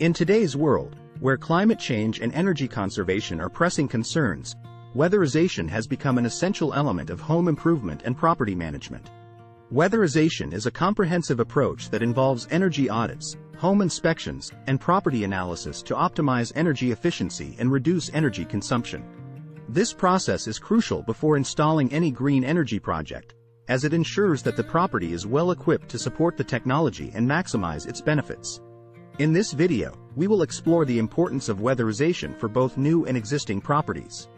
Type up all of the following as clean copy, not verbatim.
In today's world, where climate change and energy conservation are pressing concerns, weatherization has become an essential element of home improvement and property management. Weatherization is a comprehensive approach that involves energy audits, home inspections, and property analysis to optimize energy efficiency and reduce energy consumption. This process is crucial before installing any green energy project, as it ensures that the property is well equipped to support the technology and maximize its benefits. In this video, we will explore the importance of weatherization for both new and existing properties.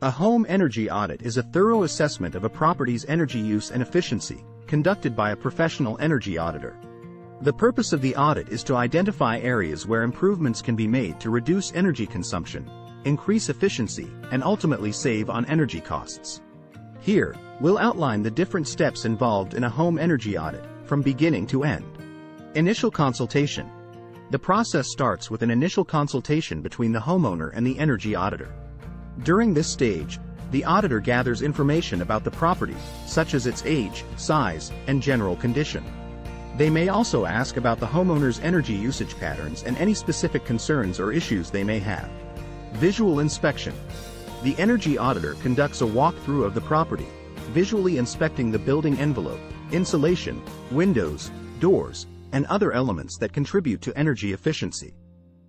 A home energy audit is a thorough assessment of a property's energy use and efficiency, conducted by a professional energy auditor. The purpose of the audit is to identify areas where improvements can be made to reduce energy consumption, increase efficiency, and ultimately save on energy costs. Here, we'll outline the different steps involved in a home energy audit, from beginning to end. Initial consultation. The process starts with an initial consultation between the homeowner and the energy auditor. During this stage, the auditor gathers information about the property, such as its age, size, and general condition. They may also ask about the homeowner's energy usage patterns and any specific concerns or issues they may have. Visual inspection. The energy auditor conducts a walkthrough of the property, visually inspecting the building envelope, insulation, windows, doors, and other elements that contribute to energy efficiency.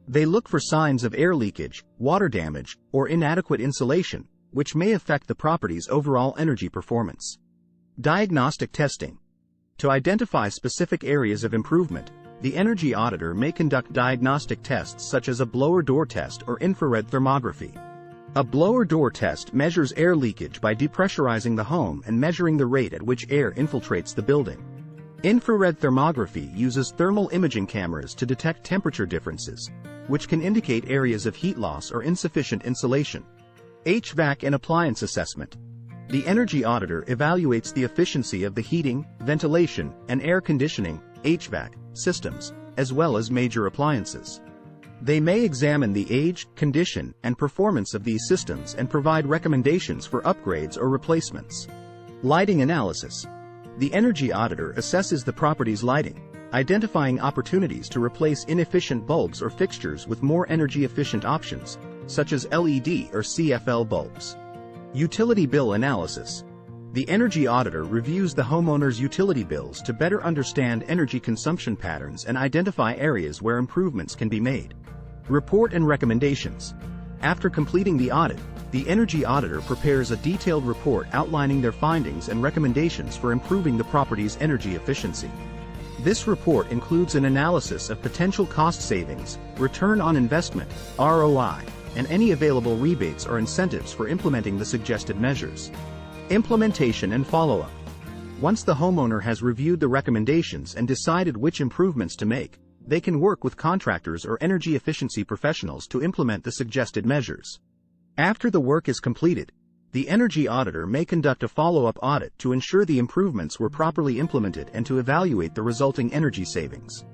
They look for signs of air leakage, water damage, or inadequate insulation, which may affect the property's overall energy performance. Diagnostic testing. To identify specific areas of improvement, the energy auditor may conduct diagnostic tests such as a blower door test or infrared thermography. A blower door test measures air leakage by depressurizing the home and measuring the rate at which air infiltrates the building. Infrared thermography uses thermal imaging cameras to detect temperature differences, which can indicate areas of heat loss or insufficient insulation. HVAC and appliance assessment. The energy auditor evaluates the efficiency of the heating, ventilation, and air conditioning (HVAC) systems, as well as major appliances. They may examine the age, condition, and performance of these systems and provide recommendations for upgrades or replacements. Lighting analysis. The energy auditor assesses the property's lighting, identifying opportunities to replace inefficient bulbs or fixtures with more energy-efficient options, such as LED or CFL bulbs. Utility bill analysis. The energy auditor reviews the homeowner's utility bills to better understand energy consumption patterns and identify areas where improvements can be made. Report and recommendations. After completing the audit, the energy auditor prepares a detailed report outlining their findings and recommendations for improving the property's energy efficiency. This report includes an analysis of potential cost savings, return on investment, ROI, and any available rebates or incentives for implementing the suggested measures. Implementation and follow-up. Once the homeowner has reviewed the recommendations and decided which improvements to make, they can work with contractors or energy efficiency professionals to implement the suggested measures. After the work is completed, the energy auditor may conduct a follow-up audit to ensure the improvements were properly implemented and to evaluate the resulting energy savings.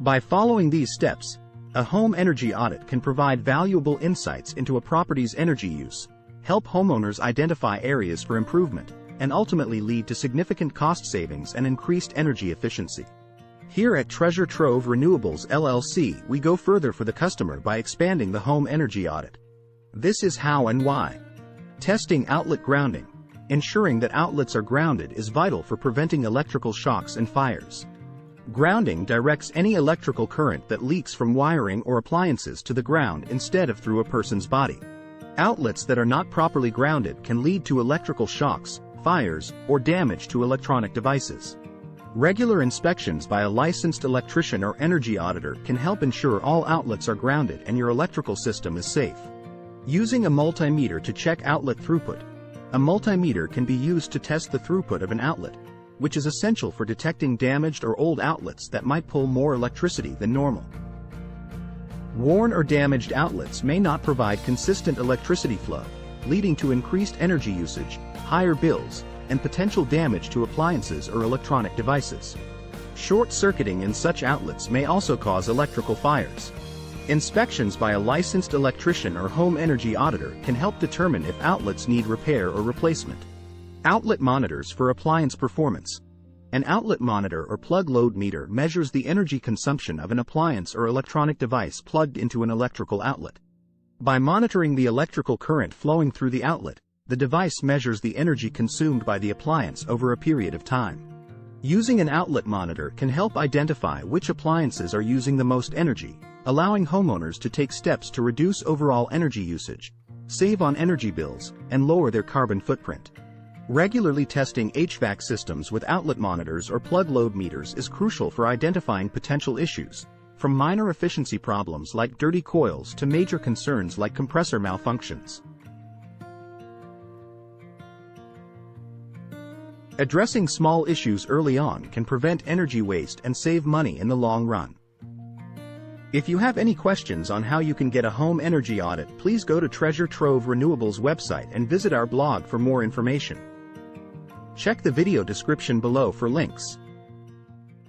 By following these steps, a home energy audit can provide valuable insights into a property's energy use, help homeowners identify areas for improvement, and ultimately lead to significant cost savings and increased energy efficiency. Here at Treasure Trove Renewables LLC, we go further for the customer by expanding the home energy audit. This is how and why. Testing outlet grounding. Ensuring that outlets are grounded is vital for preventing electrical shocks and fires. Grounding directs any electrical current that leaks from wiring or appliances to the ground instead of through a person's body. Outlets that are not properly grounded can lead to electrical shocks, fires, or damage to electronic devices. Regular inspections by a licensed electrician or energy auditor can help ensure all outlets are grounded and your electrical system is safe. Using a multimeter to check outlet throughput. A multimeter can be used to test the throughput of an outlet, which is essential for detecting damaged or old outlets that might pull more electricity than normal. Worn or damaged outlets may not provide consistent electricity flow, leading to increased energy usage, higher bills, and potential damage to appliances or electronic devices. Short-circuiting in such outlets may also cause electrical fires. Inspections by a licensed electrician or home energy auditor can help determine if outlets need repair or replacement. Outlet monitors for appliance performance. An outlet monitor or plug load meter measures the energy consumption of an appliance or electronic device plugged into an electrical outlet. By monitoring the electrical current flowing through the outlet, the device measures the energy consumed by the appliance over a period of time. Using an outlet monitor can help identify which appliances are using the most energy, allowing homeowners to take steps to reduce overall energy usage, save on energy bills, and lower their carbon footprint. Regularly testing HVAC systems with outlet monitors or plug load meters is crucial for identifying potential issues, from minor efficiency problems like dirty coils to major concerns like compressor malfunctions. Addressing small issues early on can prevent energy waste and save money in the long run. If you have any questions on how you can get a home energy audit, please go to Treasure Trove Renewables website and visit our blog for more information. Check the video description below for links.